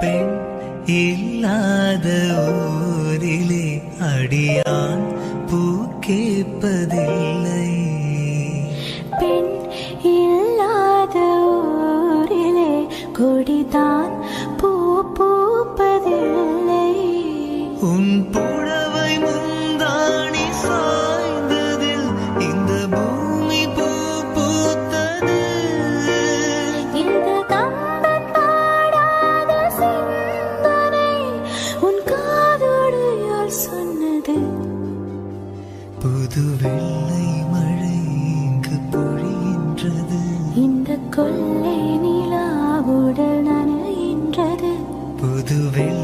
பெண் இல்லாத ஊரிலே அடியான் பூ கேட்பதில்லை. பெண் இல்லாத ஊரிலே கொடிதான் பூ பூப்பதில்லை. உன் புடவை முந்தாணி சாய்ந்ததில் இந்த பூமி பூ பூத்தது. இந்த கம்பன் பாடாத சிந்தனை உன் காதோடு யார் சொன்னது? புது வெள்ளை மழை இங்கு பொழிகின்றது. இந்த கொள்ளை நிலாவுடல் நனைகின்றது. புது வெள்ளை